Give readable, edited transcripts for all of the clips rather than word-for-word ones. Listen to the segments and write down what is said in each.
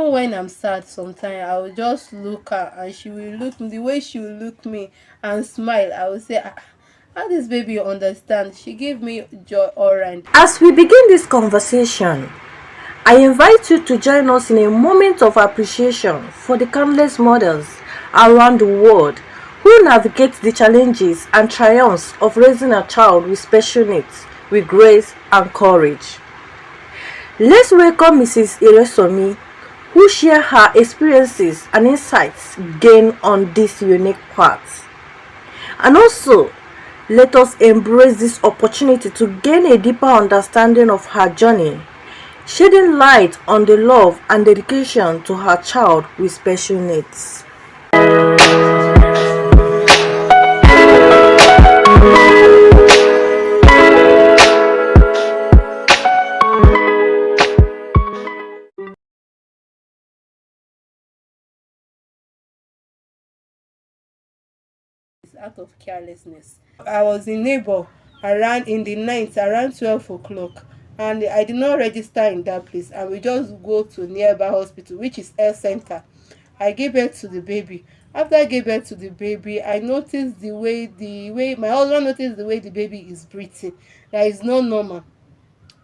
Even when I'm sad sometimes, I will just look her and she will look me the way she will look me and smile. I will say, how this baby understand? She gave me joy all around. As we begin this conversation, I invite you to join us in a moment of appreciation for the countless mothers around the world who navigate the challenges and triumphs of raising a child with special needs with grace and courage. Let's welcome Mrs. Eresomi, who share her experiences and insights gained on this unique path. And also, let us embrace this opportunity to gain a deeper understanding of her journey, shedding light on the love and dedication to her child with special needs. It's out of carelessness. I was in neighbor around in the night around 12 o'clock, and I did not register in that place, and we just go to nearby hospital, which is health center. I gave birth to the baby. After I gave birth to the baby, I noticed the way my husband noticed the way the baby is breathing. That is not normal.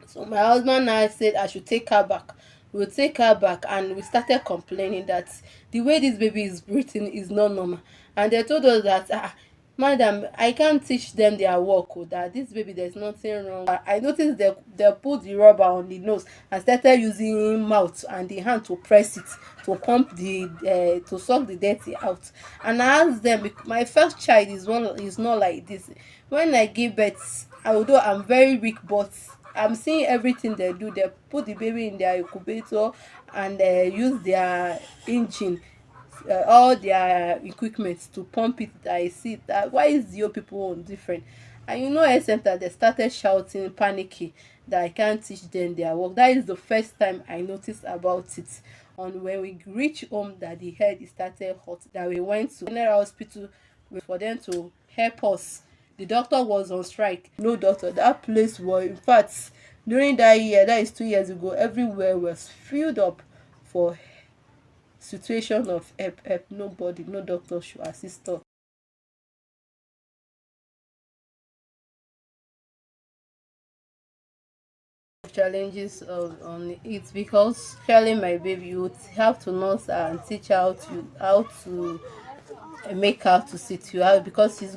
So my husband now said I should take her back. We'll take her back, and we started complaining that the way this baby is breathing is not normal. And they told us that, madam, I can't teach them their work. Oh, that this baby, there's nothing wrong. I noticed they put the rubber on the nose and started using mouth and the hand to press it, to pump the to suck the dirty out. And I asked them, my first child is not like this. When I give birth, although I'm very weak, but I'm seeing everything they do. They put the baby in their incubator and use their engine, all their equipment to pump it. I see that. Why is your people own different? And you know, health center, they started shouting, panicky, that I can't teach them their work. That is the first time I noticed about it. On when we reach home, that the head started hot. That we went to general hospital for them to help us. The doctor was on strike. No doctor. That place was, in fact, during that year, that is 2 years ago, everywhere was filled up for situation of help. Nobody, no doctor should assist us. Challenges on it, because especially my baby, you would have to nurse her and teach her how to make her to sit you out, because she's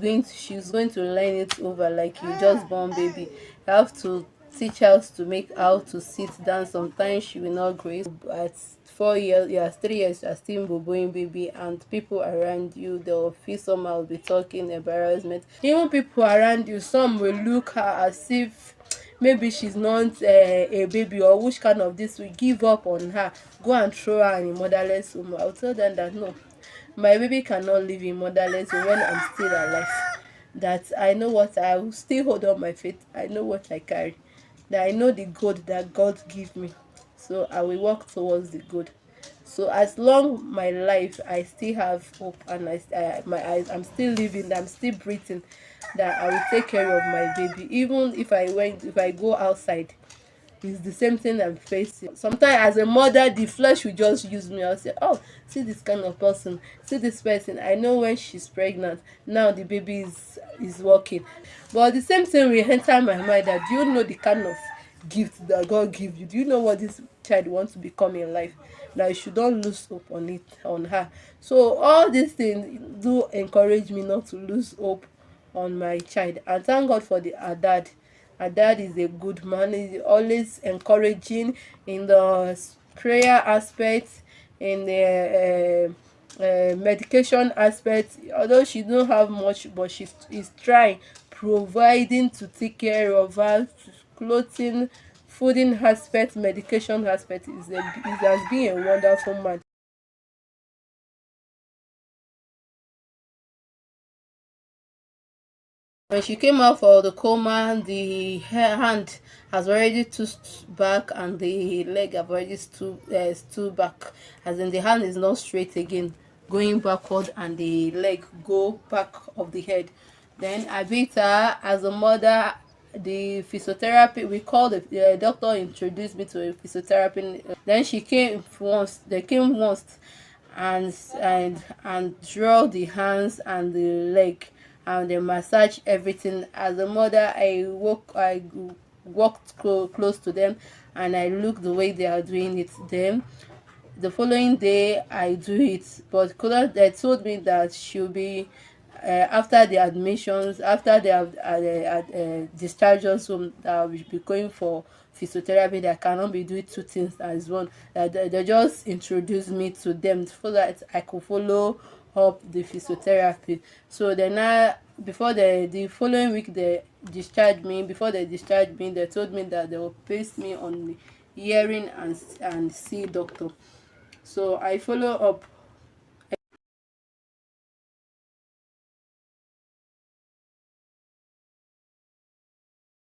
going to learn it over like you just born baby. You have to teach her to make how to sit down. Sometimes she will not grace. At 4 years, yeah, 3 years, you are still boboing baby, and people around you, they'll feel somehow, be talking embarrassment. Even people around you, some will look her as if maybe she's not a baby, or which kind of this will give up on her, go and throw her in a motherless home. I'll tell them that no, my baby cannot live in motherless home when I'm still alive. That I know what I will still hold on my faith. I know what I carry. That I know the good that God give me. So I will work towards the good. So as long my life, I still have hope, and my eyes, I'm still living, I'm still breathing. That I will take care of my baby. Even if I go outside, it's the same thing I'm facing. Sometimes as a mother, the flesh will just use me. I'll say, oh, see this kind of person, see this person. I know when she's pregnant, now the baby is walking. But the same thing will enter my mind, that do you know the kind of gift that God give you? Do you know what this child wants to become in life? That you should not lose hope on her. So all these things do encourage me not to lose hope on my child. And thank God for her dad. Her dad is a good man. He's always encouraging in the prayer aspect, in the medication aspect. Although she don't have much, but she is trying, providing to take care of her, clothing, fooding aspect, medication aspect. Is has been a wonderful man. When she came out for the coma, the hand has already stood back, and the leg have already stood back. As in, the hand is not straight again, going backward, and the leg go back of the head. Then I beat her as a mother. the physiotherapy, we called the doctor introduced me to a physiotherapy. Then she came once, they came once, and draw the hands and the leg, and they massage everything. As a mother, I walked close to them, and I looked the way they are doing it. Then the following day I do it, but Kola, they told me that she'll be after the admissions, after they have discharged us home, that we should be going for physiotherapy. That I cannot be doing two things as one. That they just introduced me to them so that I could follow up the physiotherapy. So then before the following week they discharged me. Before they discharged me, they told me that they will place me on the hearing and see doctor. So I follow up.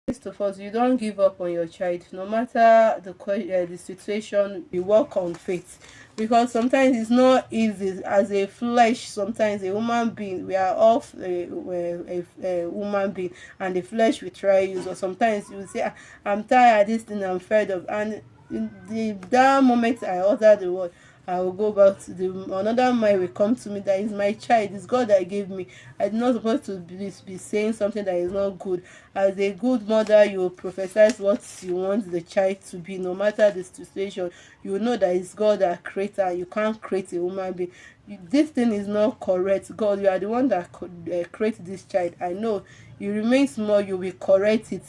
First of all, you don't give up on your child, no matter the situation. You work on faith, because sometimes it's not easy as a flesh. Sometimes a human being, we are all a human being, and the flesh we try use. Or sometimes you say, "Ah, I'm tired. This thing I'm fed of," and in that moment I utter the word, I will go back to the another mind will come to me that is my child, it's God that gave me. I'm not supposed to be saying something that is not good. As a good mother, you will prophesy what you want the child to be, no matter the situation. You know that it's God that created her. You can't create a human being. This thing is not correct. God, you are the one that could create this child. I know you remain small, you will correct it.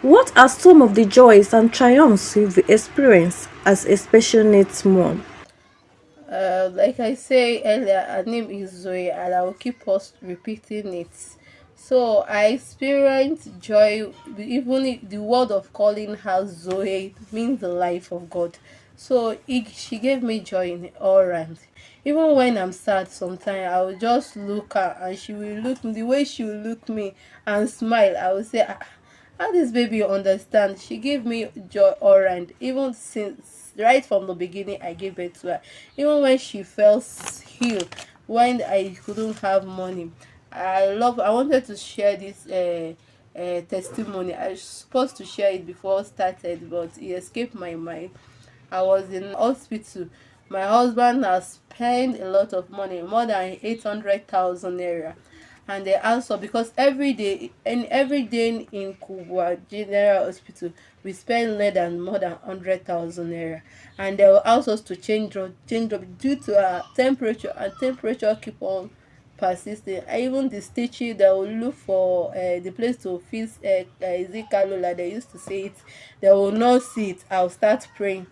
What are some of the joys and triumphs you've experienced as a special needs mom? Like I say earlier, her name is Zoe, and I will keep us repeating it. So I experienced joy, even the word of calling her Zoe means the life of God. So she gave me joy in all round. Even when I'm sad, sometimes I will just look her, and she will look me the way she will look me and smile. I will say, "Ah, how this baby understand." She gave me joy all round, even since right from the beginning I gave birth to her. Even when she felt ill, when I couldn't have money, I wanted to share this testimony. I was supposed to share it before started, but it escaped my mind. I was in hospital. My husband has spent a lot of money, more than 800,000 naira. And they also, because every day in Kubwa General Hospital, we spend more than 100,000 naira. And they will ask us to change up due to our temperature, and temperature keep on persisting. Even the stitching, they will look for the place to fix is it cannula, they used to say it. They will not see it. I'll start praying.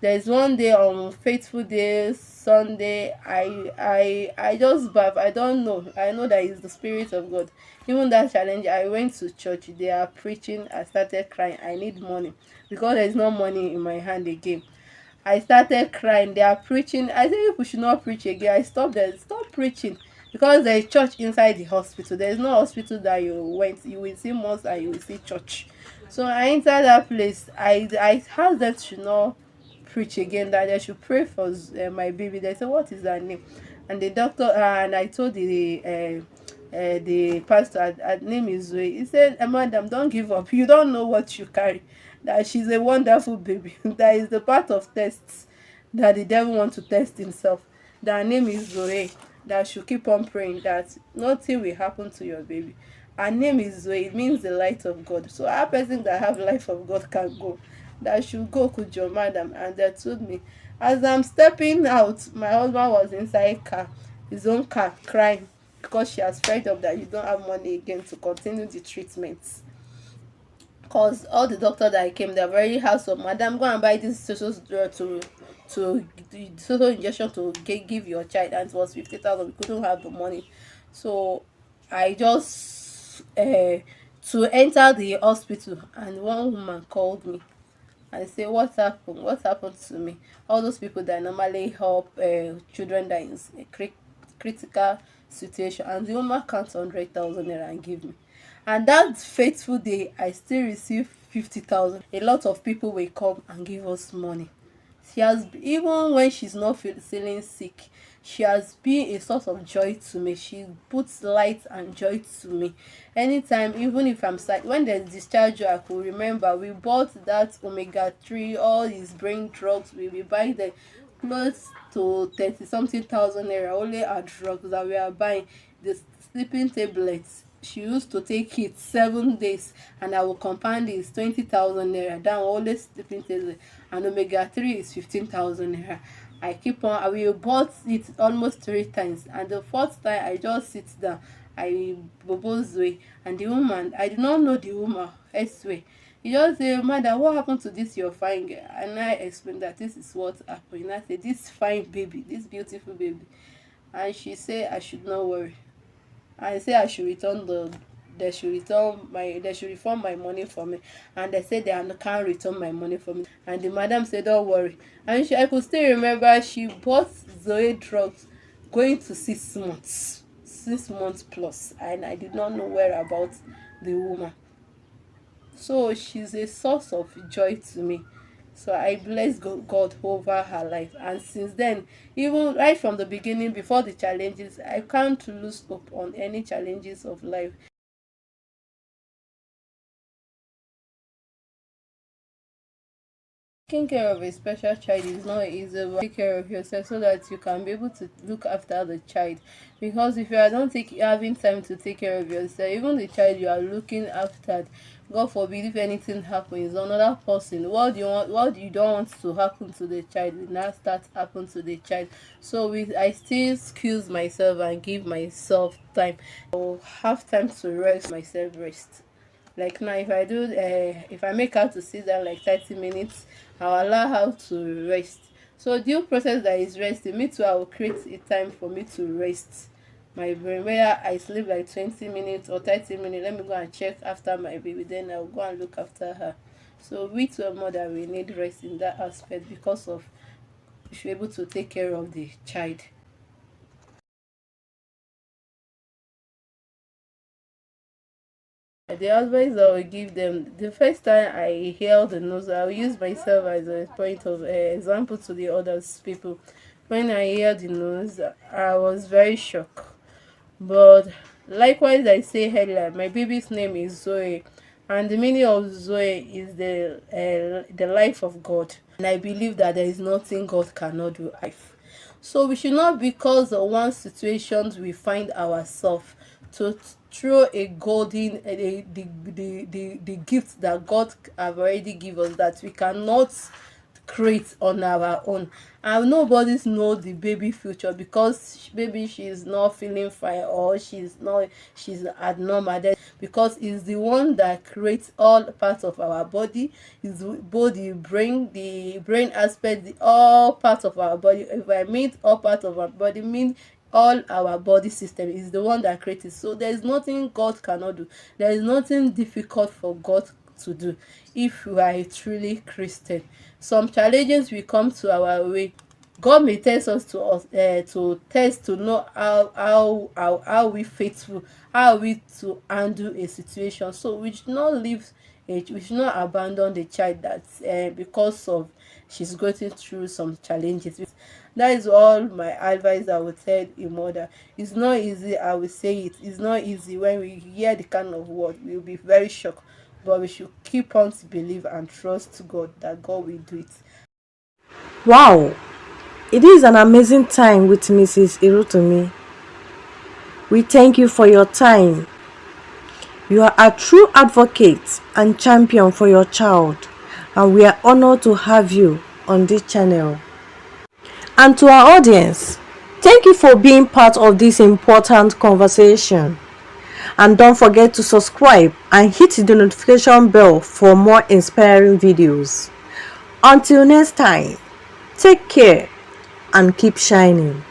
There's one day on faithful day Sunday, I just baff. I don't know, I know that it's the spirit of God. Even that challenge, I went to church, they are preaching, I started crying. I need money, because there's no money in my hand again. I started crying. They are preaching. I think people should not preach again. I stopped there. Stop preaching. Because there is church inside the hospital. There is no hospital that you went. You will see mosque and you will see church. So I entered that place. I asked them to not preach again. That they should pray for my baby. They said, "What is that name?" And the doctor and I told the pastor, her name is Zoe. He said, "Madam, don't give up. You don't know what you carry. That she's a wonderful baby." That is the part of tests that the devil wants to test himself. That her name is Zoe. That should keep on praying that nothing will happen to your baby. Her name is Zoe. It means the light of God. So our person that have life of God can go. That should go to your madam. And they told me, as I'm stepping out, my husband was inside car, his own car, crying because she has fed up that you don't have money again to continue the treatments. Cause all the doctor that came, they're very handsome. Madam, go and buy this social drug to social injection to give your child, and it was 50,000. We couldn't have the money, so I just to enter the hospital, and one woman called me and say, "What happened? What happened to me?" All those people that normally help children that is a critical situation, and the woman count 100,000 naira and give me. And that faithful day, I still receive 50,000. A lot of people will come and give us money. She has, even when she's not feeling sick, she has been a source of joy to me. She puts light and joy to me anytime, even if I'm sad. When there's discharge, I could remember we bought that omega 3, all these brain drugs. We buy the close to 30 something thousand naira, only our drugs that we are buying. The sleeping tablets, she used to take it 7 days, and I will compound it, is 20,000 naira. That only sleeping tablet, and omega 3 is 15,000 naira. I keep on, I will bought it almost 3 times, and the fourth time I just sit down, I propose way, and the woman, I did not know the woman way. He just say, "Madam, what happened to this your fine girl?" And I explained that this is what happened. And I said, "This fine baby, this beautiful baby." And she said I should not worry. I say I should return they should refund my money for me. And they said they can't return my money for me. And the madam said, "Don't worry." And I could still remember she bought Zoe drugs going to 6 months. 6 months plus. And I did not know where about the woman. So she's a source of joy to me. So I bless God over her life. And since then, even right from the beginning, before the challenges, I can't lose hope on any challenges of life. Taking care of a special child is not easy, but take care of yourself so that you can be able to look after the child. Because if you are not having time to take care of yourself, even the child you are looking after, God forbid if anything happens, another person, what you don't want to happen to the child will now start happen to the child. So I still excuse myself and give myself time. I will have time to rest. Like now, if I make her to sit down like 30 minutes, I'll allow her to rest. So due process that is resting, me too, I will create a time for me to rest my brain, where I sleep like 20 minutes or 30 minutes. Let me go and check after my baby, then I'll go and look after her. So we too, a mother, we need rest in that aspect, because of we should be able to take care of the child. The advice I will give them, the first time I hear the news, I will use myself as a point of example to the others people. When I hear the news, I was very shocked. But likewise, I say earlier, my baby's name is Zoe, and the meaning of Zoe is the life of God. And I believe that there is nothing God cannot do. So we should not, because of one situations we find ourselves, to throw a golden the gift that God have already given us, that we cannot create on our own. And nobody's know the baby future, because maybe she's not feeling fine, or she's abnormal. Because it's the one that creates all parts of our body, is both the brain aspect, all parts of our body. If I mean all parts of our body, mean all our body system, is the one that creates it. So there is nothing God cannot do. There is nothing difficult for God to do if we are a truly Christian. Some challenges will come to our way. God may test us to test to know how we faithful, how we to handle a situation. So we should not we should not abandon the child that because of she's going through some challenges. That is all my advice I would tell a mother. It's not easy, I will say it. It's not easy. When we hear the kind of word, we'll be very shocked. But we should keep on to believe and trust God that God will do it. Wow, it is an amazing time with Mrs. Eresomi. We thank you for your time. You are a true advocate and champion for your child, and we are honored to have you on this channel. And to our audience, thank you for being part of this important conversation. And don't forget to subscribe and hit the notification bell for more inspiring videos. Until next time, take care and keep shining.